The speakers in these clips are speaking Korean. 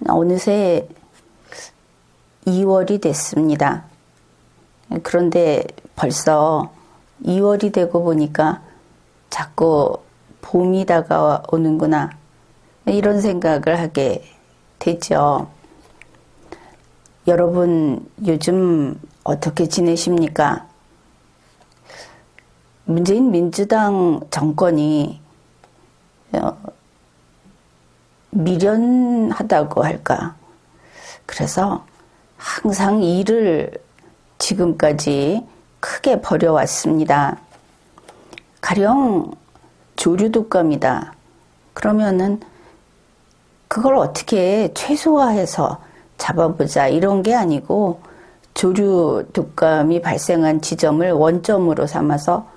어느새 2월이 됐습니다. 그런데 벌써 2월이 되고 보니까 자꾸 봄이 다가오는구나, 이런 생각을 하게 되죠. 여러분 요즘 어떻게 지내십니까? 문재인 민주당 정권이 미련하다고 할까? 그래서 항상 일을 지금까지 크게 벌여왔습니다. 가령 조류독감이다 그러면은 그걸 어떻게 최소화해서 잡아보자, 이런 게 아니고 조류독감이 발생한 지점을 원점으로 삼아서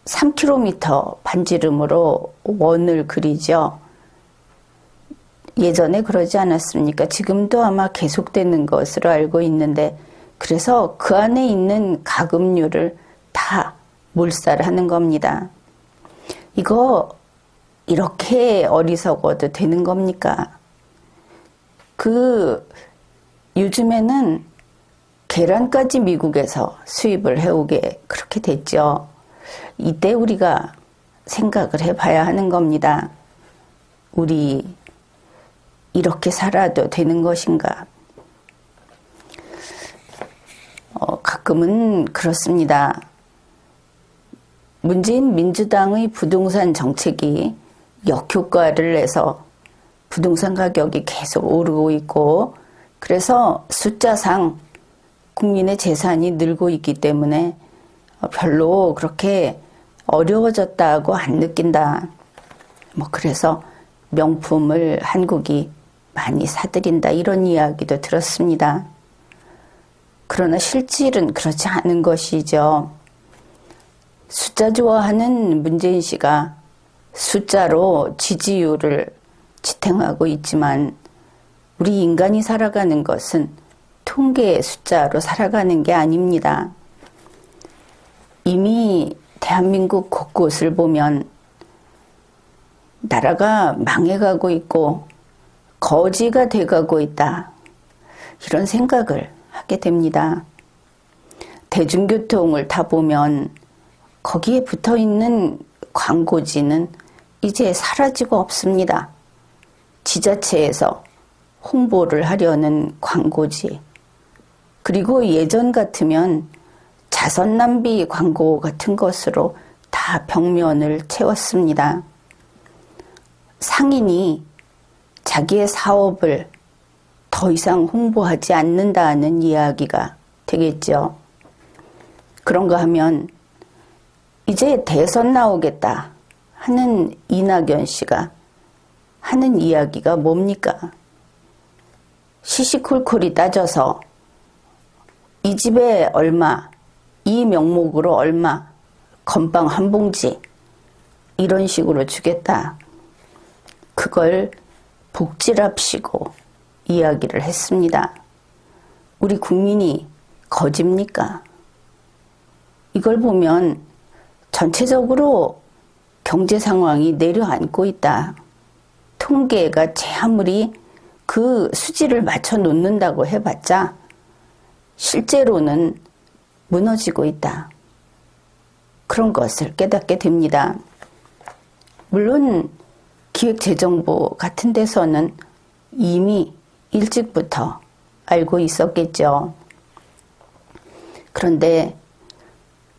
3km 반지름으로 원을 그리죠. 예전에 그러지 않았습니까? 지금도 아마 계속되는 것으로 알고 있는데, 그래서 그 안에 있는 가금류를 다 몰살하는 겁니다. 이거 이렇게 어리석어도 되는 겁니까? 요즘에는 계란까지 미국에서 수입을 해오게 그렇게 됐죠. 이때 우리가 생각을 해봐야 하는 겁니다. 우리 이렇게 살아도 되는 것인가? 가끔은 그렇습니다. 문재인 민주당의 부동산 정책이 역효과를 내서 부동산 가격이 계속 오르고 있고, 그래서 숫자상 국민의 재산이 늘고 있기 때문에 별로 그렇게 어려워졌다고 안 느낀다. 그래서 명품을 한국이 많이 사들인다, 이런 이야기도 들었습니다. 그러나 실질은 그렇지 않은 것이죠. 숫자 좋아하는 문재인 씨가 숫자로 지지율을 지탱하고 있지만, 우리 인간이 살아가는 것은 통계의 숫자로 살아가는 게 아닙니다. 이미 대한민국 곳곳을 보면 나라가 망해가고 있고 거지가 돼가고 있다, 이런 생각을 하게 됩니다. 대중교통을 타보면 거기에 붙어있는 광고지는 이제 사라지고 없습니다. 지자체에서 홍보를 하려는 광고지, 그리고 예전 같으면 자선 낭비 광고 같은 것으로 다 벽면을 채웠습니다. 상인이 자기의 사업을 더 이상 홍보하지 않는다는 이야기가 되겠죠. 그런가 하면 이제 대선 나오겠다 하는 이낙연 씨가 하는 이야기가 뭡니까? 시시콜콜이 따져서 이 집에 얼마, 이 명목으로 얼마, 건빵 한 봉지, 이런 식으로 주겠다. 그걸 복지랍시고 이야기를 했습니다. 우리 국민이 거짓입니까? 이걸 보면 전체적으로 경제 상황이 내려앉고 있다. 통계가 아무리 그 수지를 맞춰 놓는다고 해봤자 실제로는 무너지고 있다. 그런 것을 깨닫게 됩니다. 물론 기획재정부 같은 데서는 이미 일찍부터 알고 있었겠죠. 그런데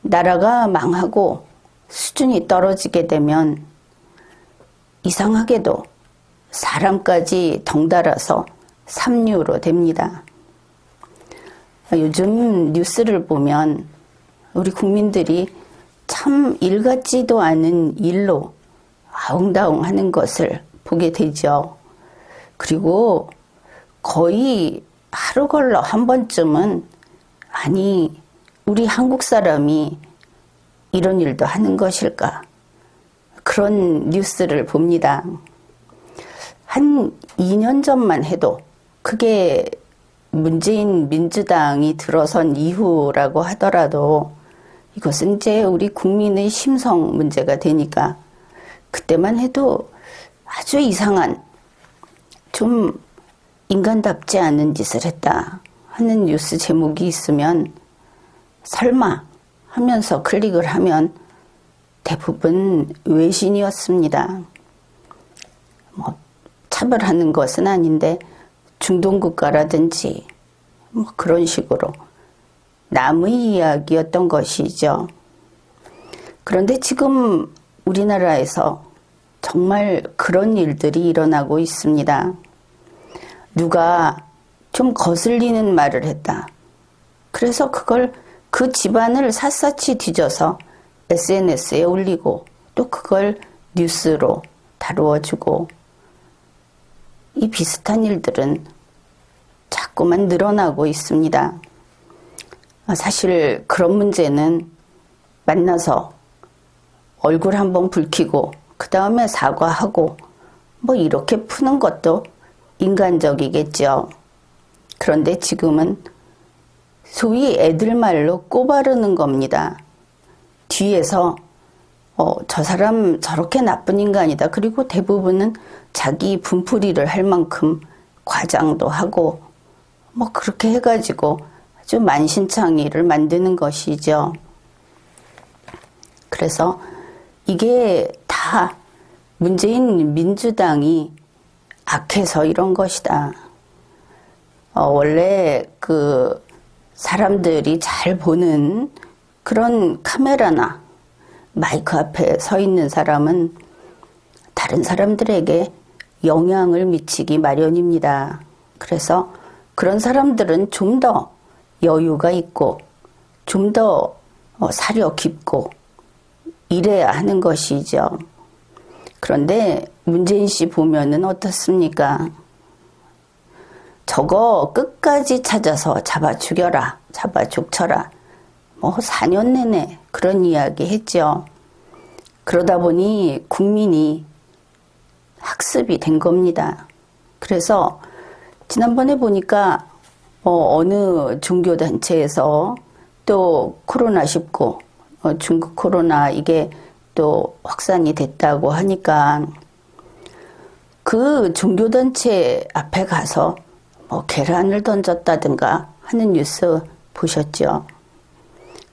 나라가 망하고 수준이 떨어지게 되면 이상하게도 사람까지 덩달아서 삼류로 됩니다. 요즘 뉴스를 보면 우리 국민들이 참 일 같지도 않은 일로 아웅다웅 하는 것을 보게 되죠. 그리고 거의 하루 걸러 한 번쯤은, 아니 우리 한국 사람이 이런 일도 하는 것일까, 그런 뉴스를 봅니다. 한 2년 전만 해도, 그게 문재인 민주당이 들어선 이후라고 하더라도 이것은 이제 우리 국민의 심성 문제가 되니까 그때만 해도 아주 이상한, 좀 인간답지 않은 짓을 했다 하는 뉴스 제목이 있으면 설마 하면서 클릭을 하면 대부분 외신이었습니다. 뭐 차별하는 것은 아닌데 중동국가라든지 뭐 그런 식으로 남의 이야기였던 것이죠. 그런데 지금 우리나라에서 정말 그런 일들이 일어나고 있습니다. 누가 좀 거슬리는 말을 했다. 그래서 그걸 그 집안을 샅샅이 뒤져서 SNS에 올리고 또 그걸 뉴스로 다루어주고 이 비슷한 일들은 자꾸만 늘어나고 있습니다. 사실 그런 문제는 만나서 얼굴 한번 붉히고 그 다음에 사과하고 뭐 이렇게 푸는 것도 인간적이겠죠. 그런데 지금은 소위 애들 말로 꼬바르는 겁니다. 뒤에서 저 사람 저렇게 나쁜 인간이다. 그리고 대부분은 자기 분풀이를 할 만큼 과장도 하고 뭐 그렇게 해가지고 아주 만신창이를 만드는 것이죠. 그래서 이게 다 문재인 민주당이 악해서 이런 것이다. 원래 그 사람들이 잘 보는 그런 카메라나 마이크 앞에 서 있는 사람은 다른 사람들에게 영향을 미치기 마련입니다. 그래서 그런 사람들은 좀 더 여유가 있고 좀 더 사려 깊고 이래야 하는 것이죠. 그런데 문재인 씨 보면은 어떻습니까? 저거 끝까지 찾아서 잡아 죽여라, 잡아 족쳐라. 뭐 4년 내내 그런 이야기 했죠. 그러다 보니 국민이 학습이 된 겁니다. 그래서 지난번에 보니까 어느 종교단체에서 또 코로나19, 중국 코로나 이게 또 확산이 됐다고 하니까 그 종교단체 앞에 가서 뭐 계란을 던졌다든가 하는 뉴스 보셨죠?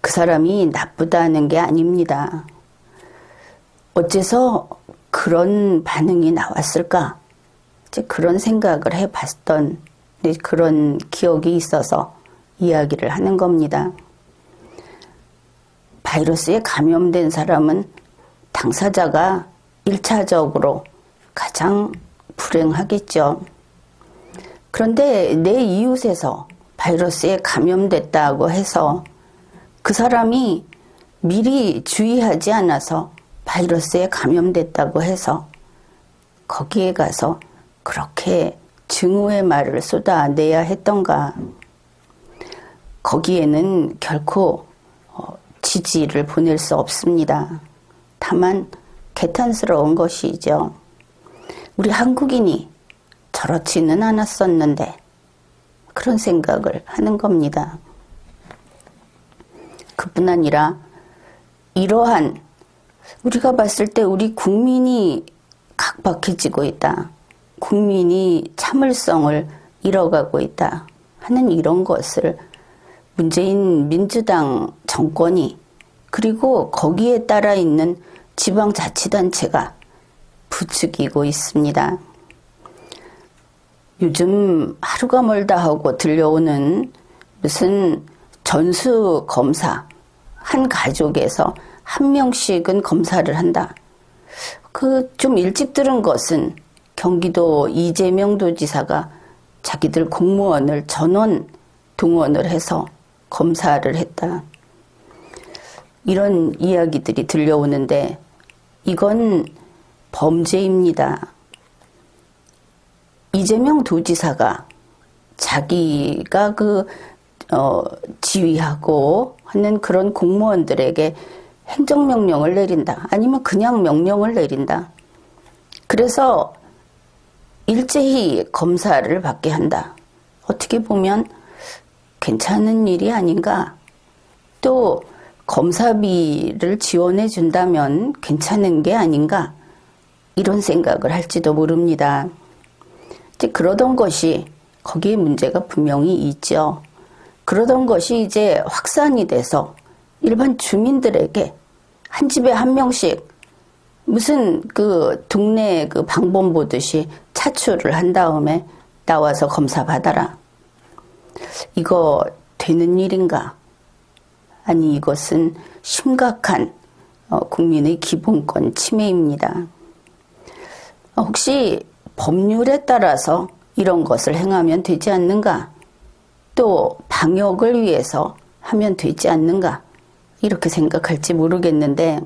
그 사람이 나쁘다는 게 아닙니다. 어째서 그런 반응이 나왔을까? 이제 그런 생각을 해봤던 그런 기억이 있어서 이야기를 하는 겁니다. 바이러스에 감염된 사람은 당사자가 1차적으로 가장 불행하겠죠. 그런데 내 이웃에서 바이러스에 감염됐다고 해서 그 사람이 미리 주의하지 않아서 바이러스에 감염됐다고 해서 거기에 가서 그렇게 증오의 말을 쏟아내야 했던가. 거기에는 결코 지지를 보낼 수 없습니다. 다만 개탄스러운 것이죠. 우리 한국인이 저렇지는 않았었는데 그런 생각을 하는 겁니다. 그뿐 아니라 이러한 우리가 봤을 때 우리 국민이 각박해지고 있다. 국민이 참을성을 잃어가고 있다 하는 이런 것을 문재인 민주당 정권이 그리고 거기에 따라 있는 지방자치단체가 부추기고 있습니다. 요즘 하루가 멀다 하고 들려오는 무슨 전수검사, 한 가족에서 한 명씩은 검사를 한다. 그 좀 일찍 들은 것은 경기도 이재명 도지사가 자기들 공무원을 전원 동원을 해서 검사를 했다. 이런 이야기들이 들려오는데 이건 범죄입니다. 이재명 도지사가 자기가 지휘하고 하는 그런 공무원들에게 행정명령을 내린다. 아니면 그냥 명령을 내린다. 그래서 일제히 검사를 받게 한다. 어떻게 보면 괜찮은 일이 아닌가. 또 검사비를 지원해 준다면 괜찮은 게 아닌가. 이런 생각을 할지도 모릅니다. 그러던 것이 거기에 문제가 분명히 있죠. 그러던 것이 이제 확산이 돼서 일반 주민들에게 한 집에 한 명씩 무슨 그 동네 그 방범 보듯이 차출을 한 다음에 나와서 검사 받아라. 이거 되는 일인가? 아니, 이것은 심각한 국민의 기본권 침해입니다. 혹시 법률에 따라서 이런 것을 행하면 되지 않는가? 또 방역을 위해서 하면 되지 않는가? 이렇게 생각할지 모르겠는데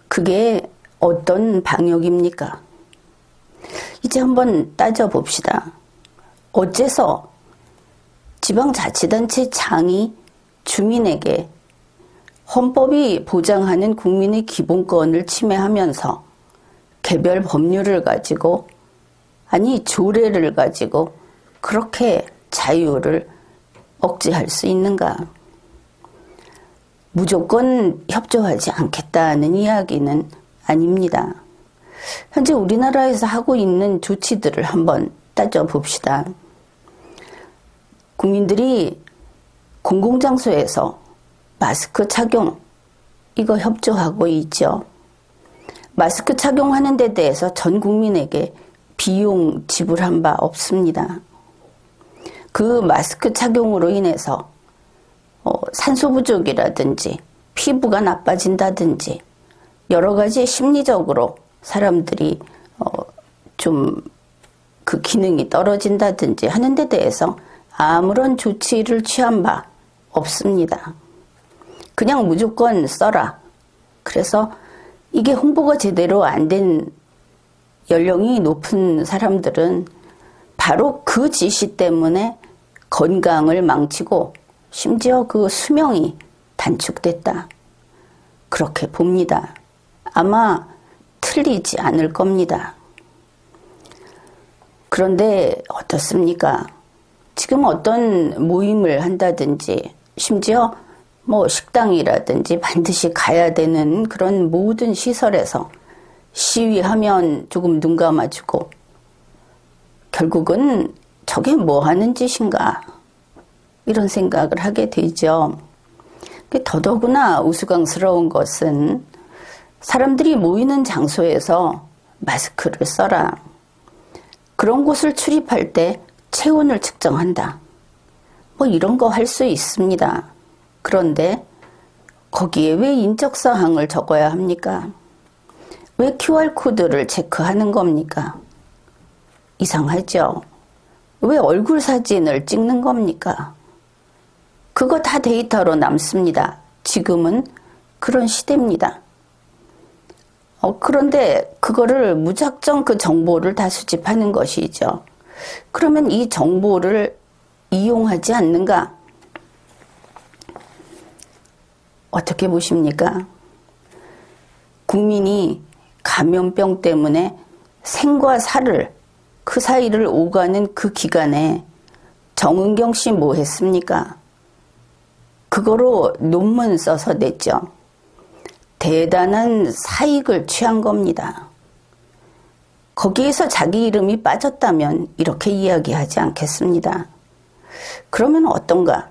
그게 어떤 방역입니까? 이제 한번 따져봅시다. 어째서 지방자치단체 장이 주민에게 헌법이 보장하는 국민의 기본권을 침해하면서 개별 법률을 가지고, 아니 조례를 가지고 그렇게 자유를 억제할 수 있는가? 무조건 협조하지 않겠다는 이야기는 아닙니다. 현재 우리나라에서 하고 있는 조치들을 한번 따져봅시다. 국민들이 공공장소에서 마스크 착용, 이거 협조하고 있죠. 마스크 착용하는 데 대해서 전 국민에게 비용 지불한 바 없습니다. 그 마스크 착용으로 인해서 산소 부족이라든지 피부가 나빠진다든지 여러 가지 심리적으로 사람들이 좀 그 기능이 떨어진다든지 하는 데 대해서 아무런 조치를 취한 바 없습니다. 그냥 무조건 써라. 그래서 이게 홍보가 제대로 안 된 연령이 높은 사람들은 바로 그 지시 때문에 건강을 망치고 심지어 그 수명이 단축됐다. 그렇게 봅니다. 아마 틀리지 않을 겁니다. 그런데 어떻습니까? 지금 어떤 모임을 한다든지 심지어 뭐 식당이라든지 반드시 가야 되는 그런 모든 시설에서 시위하면 조금 눈 감아주고 결국은 저게 뭐 하는 짓인가 이런 생각을 하게 되죠. 더더구나 우스꽝스러운 것은 사람들이 모이는 장소에서 마스크를 써라. 그런 곳을 출입할 때 체온을 측정한다. 뭐 이런 거 할 수 있습니다. 그런데 거기에 왜 인적사항을 적어야 합니까? 왜 QR코드를 체크하는 겁니까? 이상하죠? 왜 얼굴 사진을 찍는 겁니까? 그거 다 데이터로 남습니다. 지금은 그런 시대입니다. 그런데 그거를 무작정 그 정보를 다 수집하는 것이죠. 그러면 이 정보를 이용하지 않는가? 어떻게 보십니까? 국민이 감염병 때문에 생과 사를 그 사이를 오가는 그 기간에 정은경 씨 뭐 했습니까? 그거로 논문 써서 냈죠. 대단한 사익을 취한 겁니다. 거기에서 자기 이름이 빠졌다면 이렇게 이야기하지 않겠습니다. 그러면 어떤가?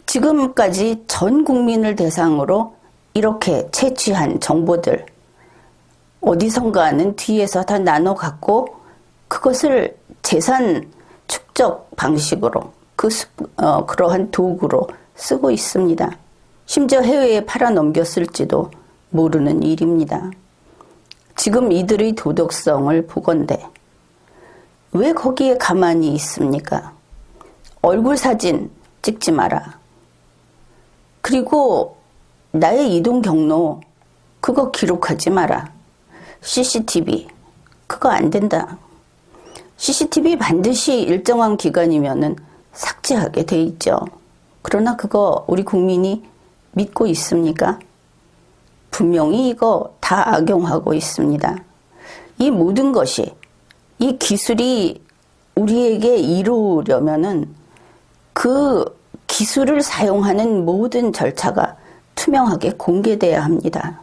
지금까지 전 국민을 대상으로 이렇게 채취한 정보들 어디선가는 뒤에서 다 나눠 갖고 그것을 재산 축적 방식으로 그러한 도구로 쓰고 있습니다. 심지어 해외에 팔아 넘겼을지도 모르는 일입니다. 지금 이들의 도덕성을 보건대 왜 거기에 가만히 있습니까? 얼굴 사진 찍지 마라. 그리고 나의 이동 경로 그거 기록하지 마라. CCTV 그거 안 된다. CCTV 반드시 일정한 기간이면은 삭제하게 돼 있죠. 그러나 그거 우리 국민이 믿고 있습니까? 분명히 이거 다 악용하고 있습니다. 이 모든 것이, 이 기술이 우리에게 이루려면은 그 기술을 사용하는 모든 절차가 투명하게 공개돼야 합니다.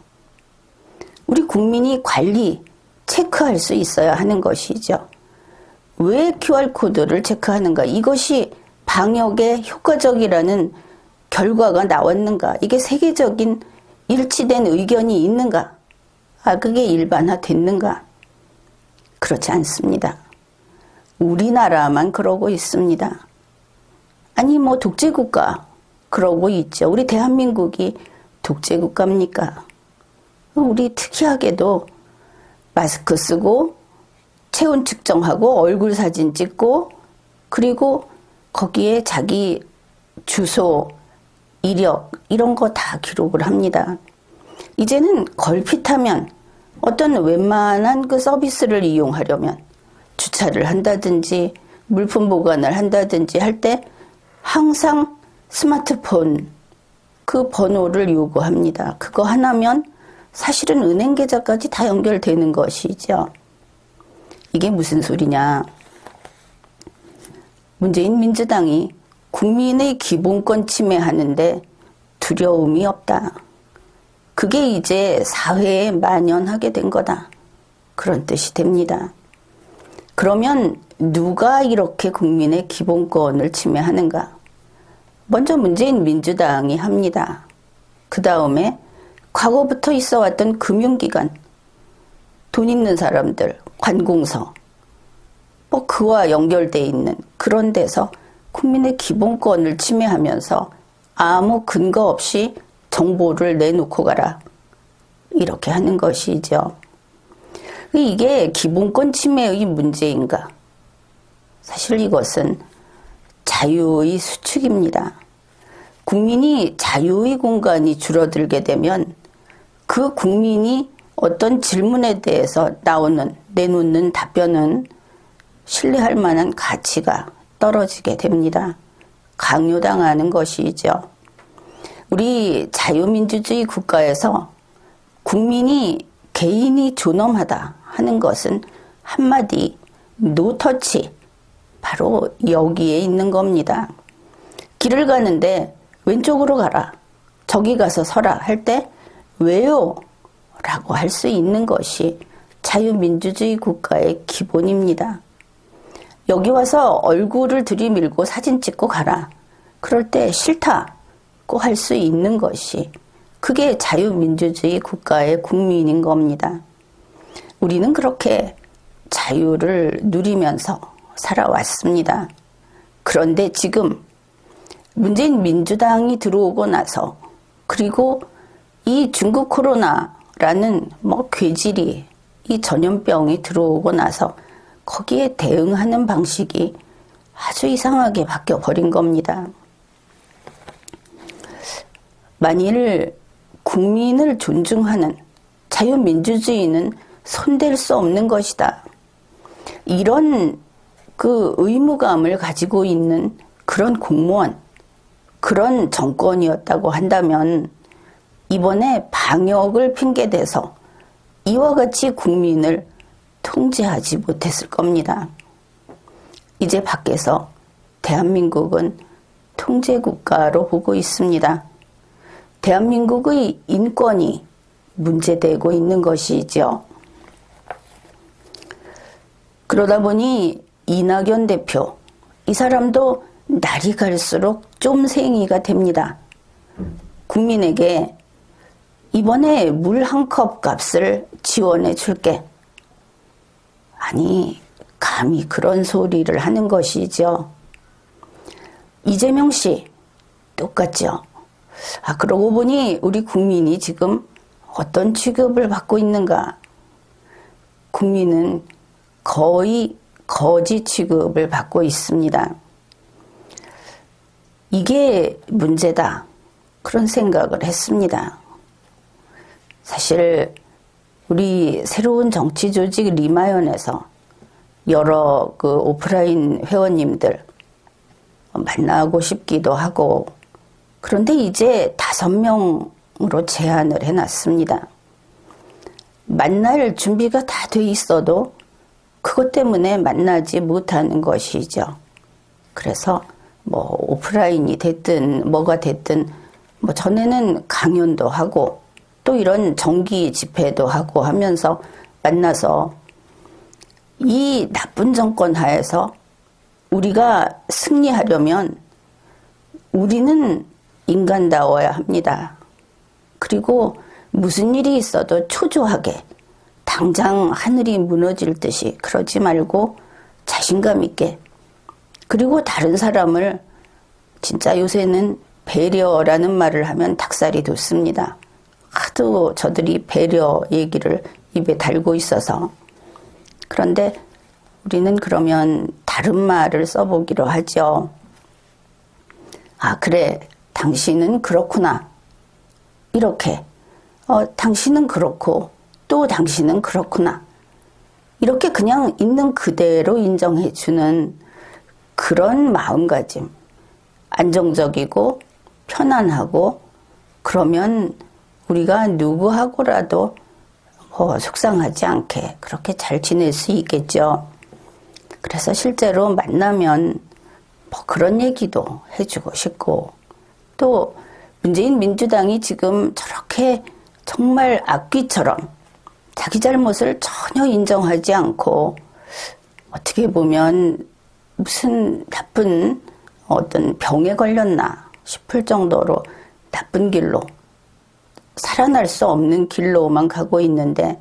우리 국민이 관리, 체크할 수 있어야 하는 것이죠. 왜 QR코드를 체크하는가? 이것이 방역에 효과적이라는 결과가 나왔는가? 이게 세계적인 일치된 의견이 있는가? 그게 일반화됐는가? 그렇지 않습니다. 우리나라만 그러고 있습니다. 아니 독재국가 그러고 있죠. 우리 대한민국이 독재국가입니까? 우리 특이하게도 마스크 쓰고 체온 측정하고 얼굴 사진 찍고 그리고 거기에 자기 주소, 이력 이런 거 다 기록을 합니다. 이제는 걸핏하면 어떤 웬만한 그 서비스를 이용하려면 주차를 한다든지 물품 보관을 한다든지 할 때 항상 스마트폰 그 번호를 요구합니다. 그거 하나면 사실은 은행 계좌까지 다 연결되는 것이죠. 이게 무슨 소리냐. 문재인 민주당이 국민의 기본권 침해하는데 두려움이 없다. 그게 이제 사회에 만연하게 된 거다. 그런 뜻이 됩니다. 그러면 누가 이렇게 국민의 기본권을 침해하는가? 먼저 문재인 민주당이 합니다. 그 다음에 과거부터 있어 왔던 금융기관, 돈 있는 사람들, 관공서, 그와 연결되어 있는 그런 데서 국민의 기본권을 침해하면서 아무 근거 없이 정보를 내놓고 가라. 이렇게 하는 것이죠. 이게 기본권 침해의 문제인가? 사실 이것은 자유의 수축입니다. 국민이 자유의 공간이 줄어들게 되면 그 국민이 어떤 질문에 대해서 내놓는 답변은 신뢰할 만한 가치가 떨어지게 됩니다. 강요당하는 것이죠. 우리 자유민주주의 국가에서 국민이 개인이 존엄하다 하는 것은 한마디 노터치, 바로 여기에 있는 겁니다. 길을 가는데 왼쪽으로 가라, 저기 가서 서라 할 때 왜요? 라고 할 수 있는 것이 자유민주주의 국가의 기본입니다. 여기 와서 얼굴을 들이밀고 사진 찍고 가라. 그럴 때 싫다고 할 수 있는 것이 그게 자유민주주의 국가의 국민인 겁니다. 우리는 그렇게 자유를 누리면서 살아왔습니다. 그런데 지금 문재인 민주당이 들어오고 나서 그리고 이 중국 코로나라는 괴질이 이 전염병이 들어오고 나서 거기에 대응하는 방식이 아주 이상하게 바뀌어 버린 겁니다. 만일 국민을 존중하는 자유민주주의는 손댈 수 없는 것이다. 이런 그 의무감을 가지고 있는 그런 공무원, 그런 정권이었다고 한다면 이번에 방역을 핑계대서 이와 같이 국민을 통제하지 못했을 겁니다. 이제 밖에서 대한민국은 통제국가로 보고 있습니다. 대한민국의 인권이 문제되고 있는 것이죠. 그러다 보니 이낙연 대표, 이 사람도 날이 갈수록 쫌생이가 됩니다. 국민에게 이번에 물 한 컵 값을 지원해 줄게. 아니, 감히 그런 소리를 하는 것이죠. 이재명 씨, 똑같죠. 그러고 보니 우리 국민이 지금 어떤 취급을 받고 있는가? 국민은 거의 거지 취급을 받고 있습니다. 이게 문제다. 그런 생각을 했습니다. 사실 우리 새로운 정치 조직 리마연에서 여러 그 오프라인 회원님들 만나고 싶기도 하고, 그런데 이제 5명으로 제한을 해놨습니다. 만날 준비가 다 돼 있어도 그것 때문에 만나지 못하는 것이죠. 그래서 오프라인이 됐든 뭐가 됐든 전에는 강연도 하고 또 이런 정기 집회도 하고 하면서 만나서 이 나쁜 정권 하에서 우리가 승리하려면 우리는 인간다워야 합니다. 그리고 무슨 일이 있어도 초조하게 당장 하늘이 무너질 듯이 그러지 말고 자신감 있게, 그리고 다른 사람을, 진짜 요새는 배려라는 말을 하면 닭살이 돋습니다. 하도 저들이 배려 얘기를 입에 달고 있어서. 그런데 우리는 그러면 다른 말을 써보기로 하죠. 아, 그래, 당신은 그렇구나. 이렇게. 당신은 그렇고 또 당신은 그렇구나. 이렇게 그냥 있는 그대로 인정해주는 그런 마음가짐. 안정적이고 편안하고, 그러면 우리가 누구하고라도 속상하지 않게 그렇게 잘 지낼 수 있겠죠. 그래서 실제로 만나면 그런 얘기도 해주고 싶고, 또 문재인 민주당이 지금 저렇게 정말 악귀처럼 자기 잘못을 전혀 인정하지 않고, 어떻게 보면 무슨 나쁜 어떤 병에 걸렸나 싶을 정도로 나쁜 길로, 살아날 수 없는 길로만 가고 있는데,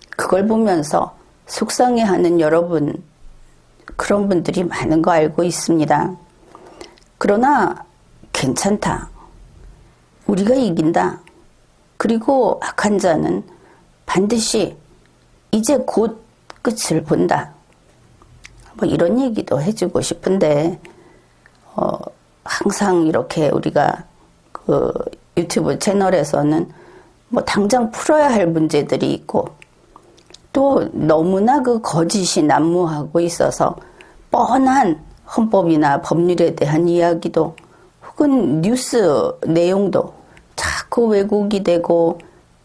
그걸 보면서 속상해하는 여러분, 그런 분들이 많은 거 알고 있습니다. 그러나 괜찮다. 우리가 이긴다. 그리고 악한 자는 반드시 이제 곧 끝을 본다. 이런 얘기도 해주고 싶은데, 항상 이렇게 우리가 그 유튜브 채널에서는 당장 풀어야 할 문제들이 있고, 또 너무나 그 거짓이 난무하고 있어서 뻔한 헌법이나 법률에 대한 이야기도, 혹은 뉴스 내용도 자꾸 왜곡이 되고,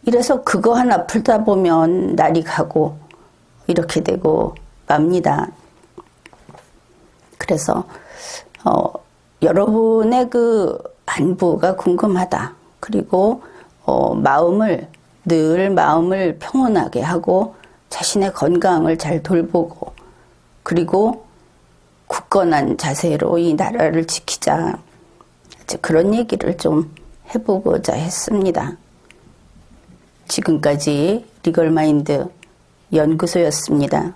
이래서 그거 하나 풀다 보면 날이 가고 이렇게 되고 맙니다. 그래서 여러분의 그 안부가 궁금하다. 그리고 늘 마음을 평온하게 하고 자신의 건강을 잘 돌보고, 그리고 굳건한 자세로 이 나라를 지키자. 그런 얘기를 좀 해보고자 했습니다. 지금까지 리걸마인드 연구소였습니다.